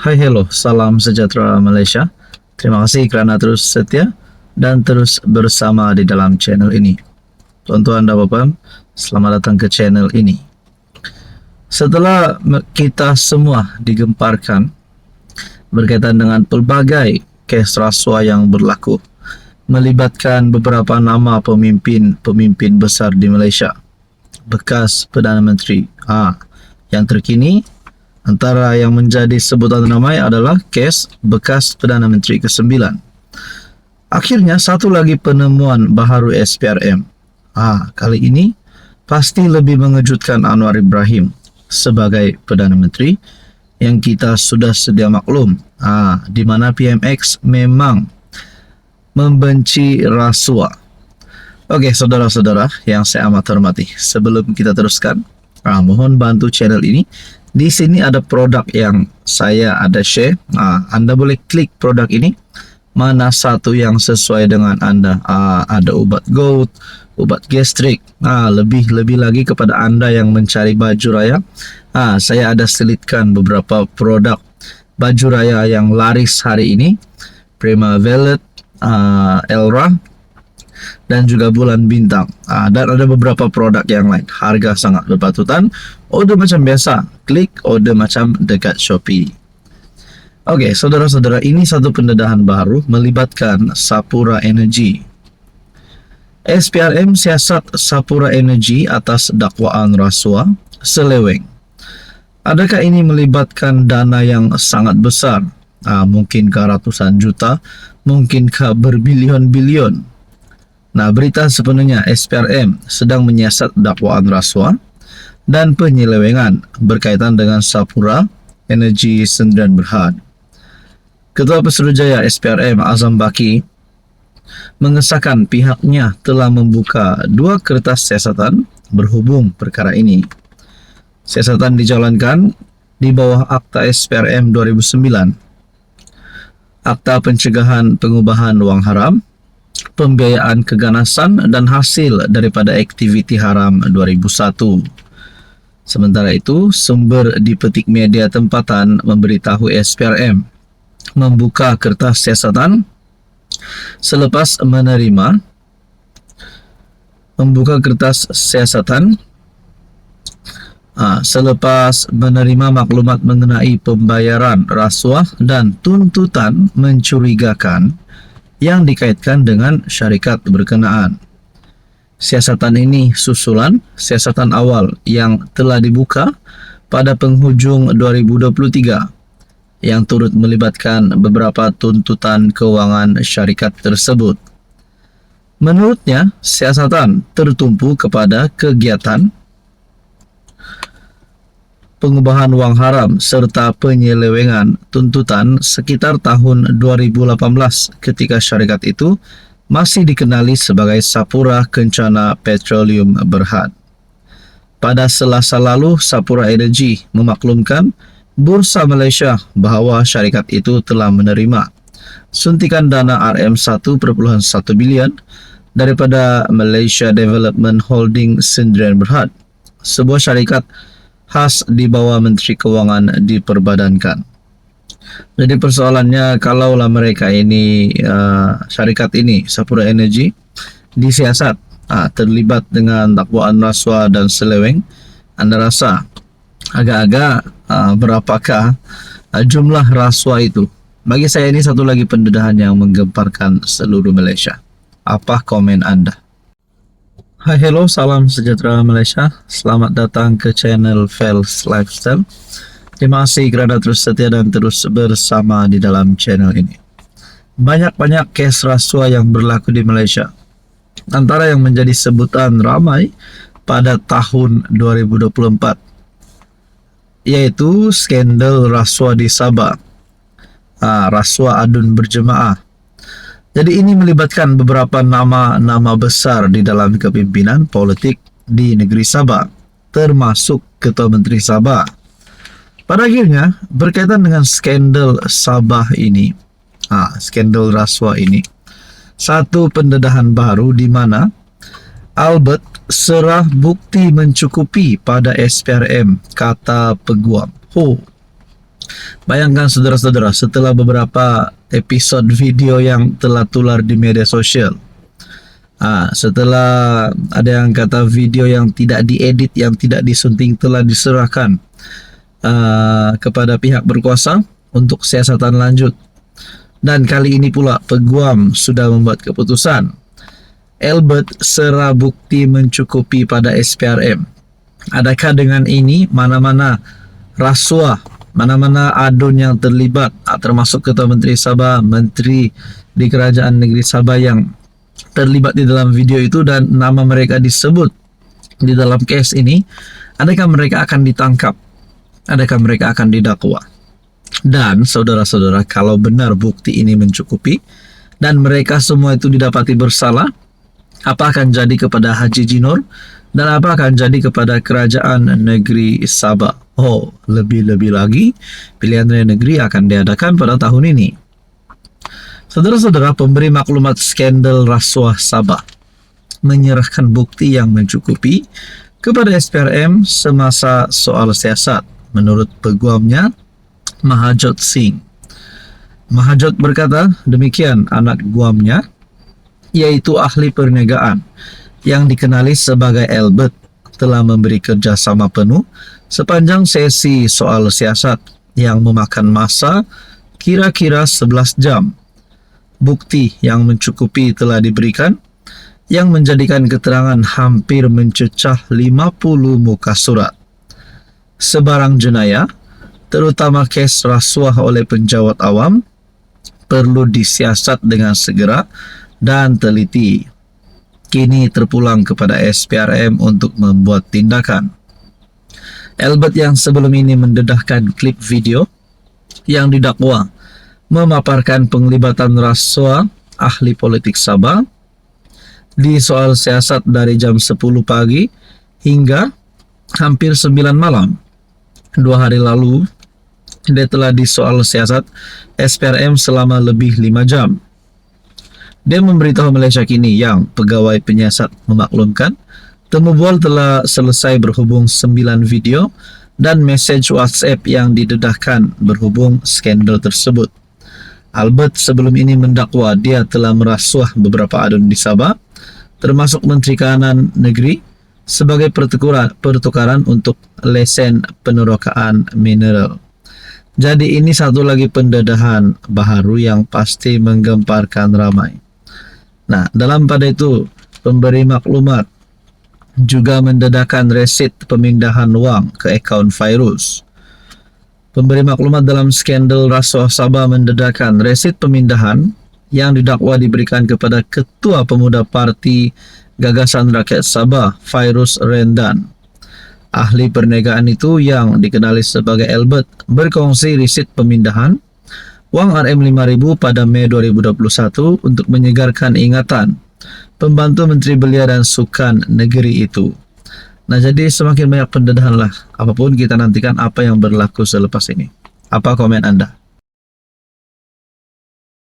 Hai hello, salam sejahtera Malaysia. Terima kasih kerana terus setia dan terus bersama di dalam channel ini. Tuan-tuan dan puan, selamat datang ke channel ini. Setelah kita semua digemparkan berkaitan dengan pelbagai kes rasuah yang berlaku, melibatkan beberapa nama pemimpin besar di Malaysia, bekas Perdana Menteri. Yang terkini, antara yang menjadi sebutan ramai adalah kes bekas Perdana Menteri ke-9. Akhirnya satu lagi penemuan baharu SPRM. Kali ini pasti lebih mengejutkan Anwar Ibrahim sebagai Perdana Menteri yang kita sudah sedia maklum, di mana PMX memang membenci rasuah. Okey, saudara-saudara yang saya amat hormati, sebelum kita teruskan, mohon bantu channel ini. Di sini ada produk yang saya ada share. Anda boleh klik produk ini. Mana satu yang sesuai dengan Anda. Ada ubat gout, ubat gastrik. Lebih lagi kepada Anda yang mencari baju raya. Saya ada selitkan beberapa produk baju raya yang laris hari ini. Prima Velvet, Elra, dan juga Bulan Bintang. Dan ada beberapa produk yang lain. Harga sangat berpatutan. Order macam biasa, klik order macam dekat Shopee. Okey, saudara-saudara, ini satu pendedahan baru melibatkan Sapura Energy. SPRM siasat Sapura Energy atas dakwaan rasuah seleweng. Adakah ini melibatkan dana yang sangat besar? Mungkinkah ratusan juta? Mungkinkah berbilion-bilion? Berita sepenuhnya SPRM sedang menyiasat dakwaan rasuah dan penyelewengan berkaitan dengan Sapura Energy Sdn Bhd. Ketua Pesuruhjaya SPRM Azam Baki mengesahkan pihaknya telah membuka 2 kertas siasatan berhubung perkara ini. Siasatan dijalankan di bawah Akta SPRM 2009, Akta Pencegahan Pengubahan Wang Haram, Pembiayaan Keganasan dan Hasil daripada Aktiviti Haram 2001. Sementara itu, sumber di petik media tempatan memberitahu SPRM membuka kertas siasatan selepas menerima maklumat mengenai pembayaran rasuah dan tuntutan mencurigakan yang dikaitkan dengan syarikat berkenaan. Siasatan ini susulan siasatan awal yang telah dibuka pada penghujung 2023 yang turut melibatkan beberapa tuntutan keuangan syarikat tersebut. Menurutnya, siasatan tertumpu kepada kegiatan pengubahan wang haram serta penyelewengan tuntutan sekitar tahun 2018 ketika syarikat itu masih dikenali sebagai Sapura Kencana Petroleum Berhad. Pada Selasa lalu, Sapura Energy memaklumkan Bursa Malaysia bahawa syarikat itu telah menerima suntikan dana RM1.1 bilion daripada Malaysia Development Holding Sdn Bhd, sebuah syarikat khas di bawah Menteri Kewangan diperbadankan. Jadi persoalannya, kalaulah mereka ini, syarikat ini, Sapura Energy, disiasat, terlibat dengan dakwaan rasuah dan seleweng, anda rasa agak-agak berapakah jumlah rasuah itu? Bagi saya ini satu lagi pendedahan yang menggemparkan seluruh Malaysia. Apa komen anda? Hai hello, salam sejahtera Malaysia. Selamat datang ke channel Fels Lifestyle. Terima kasih kerana terus setia dan terus bersama di dalam channel ini. Banyak-banyak kes rasuah yang berlaku di Malaysia. Antara yang menjadi sebutan ramai pada tahun 2024, yaitu skandal rasuah di Sabah, rasuah adun berjemaah. Jadi ini melibatkan beberapa nama-nama besar di dalam kepimpinan politik di negeri Sabah, termasuk Ketua Menteri Sabah. Pada akhirnya, berkaitan dengan skandal Sabah ini, skandal rasuah ini, satu pendedahan baru di mana Albert serah bukti mencukupi pada SPRM, kata peguam. Bayangkan saudara-saudara, setelah beberapa episode video yang telah tular di media sosial, setelah ada yang kata video yang tidak diedit, yang tidak disunting telah diserahkan kepada pihak berkuasa untuk siasatan lanjut, dan kali ini pula peguam sudah membuat keputusan. Albert serah bukti mencukupi pada SPRM. Adakah dengan ini mana-mana rasuah, mana-mana adun yang terlibat, termasuk Ketua Menteri Sabah, Menteri di Kerajaan Negeri Sabah yang terlibat di dalam video itu dan nama mereka disebut di dalam case ini, adakah mereka akan ditangkap? Adakah mereka akan didakwa? Dan saudara-saudara, kalau benar bukti ini mencukupi dan mereka semua itu didapati bersalah, apa akan jadi kepada Haji Jinur dan apa akan jadi kepada Kerajaan Negeri Sabah? Oh, lebih-lebih lagi, pilihan raya negeri akan diadakan pada tahun ini. Saudara-saudara, pemberi maklumat skandal rasuah Sabah menyerahkan bukti yang mencukupi kepada SPRM semasa soal siasat. Menurut peguamnya, Mahajot Singh. Mahajot berkata demikian, anak guamnya, yaitu ahli perniagaan yang dikenali sebagai Albert, telah memberi kerjasama penuh sepanjang sesi soal siasat yang memakan masa kira-kira 11 jam. Bukti yang mencukupi telah diberikan, yang menjadikan keterangan hampir mencecah 50 muka surat. Sebarang jenayah, terutama kes rasuah oleh penjawat awam, perlu disiasat dengan segera dan teliti. Kini terpulang kepada SPRM untuk membuat tindakan. Albert yang sebelum ini mendedahkan klip video yang didakwa memaparkan penglibatan rasuah ahli politik Sabah di soal siasat dari jam 10 pagi hingga hampir 9 malam. 2 hari lalu, dia telah disoal siasat SPRM selama lebih 5 jam. Dia memberitahu Malaysia Kini yang pegawai penyiasat memaklumkan temu bual telah selesai berhubung 9 video dan mesej WhatsApp yang didedahkan berhubung skandal tersebut. Albert sebelum ini mendakwa dia telah merasuah beberapa adun di Sabah, termasuk Menteri Kanan Negeri, sebagai pertukaran untuk lesen penerokaan mineral. Jadi ini satu lagi pendedahan baharu yang pasti menggemparkan ramai. Nah, dalam pada itu, pemberi maklumat juga mendedahkan resit pemindahan wang ke akaun Fairuz. Pemberi maklumat dalam skandal rasuah Sabah mendedahkan resit pemindahan yang didakwa diberikan kepada Ketua Pemuda Parti Gagasan Rakyat Sabah, Fairuz Rendan. Ahli perniagaan itu yang dikenali sebagai Albert berkongsi resit pemindahan wang RM5.000 pada Mei 2021 untuk menyegarkan ingatan pembantu Menteri Belia dan Sukan negeri itu. Nah, jadi semakin banyak pendedahan lah. Apapun kita nantikan apa yang berlaku selepas ini. Apa komen Anda?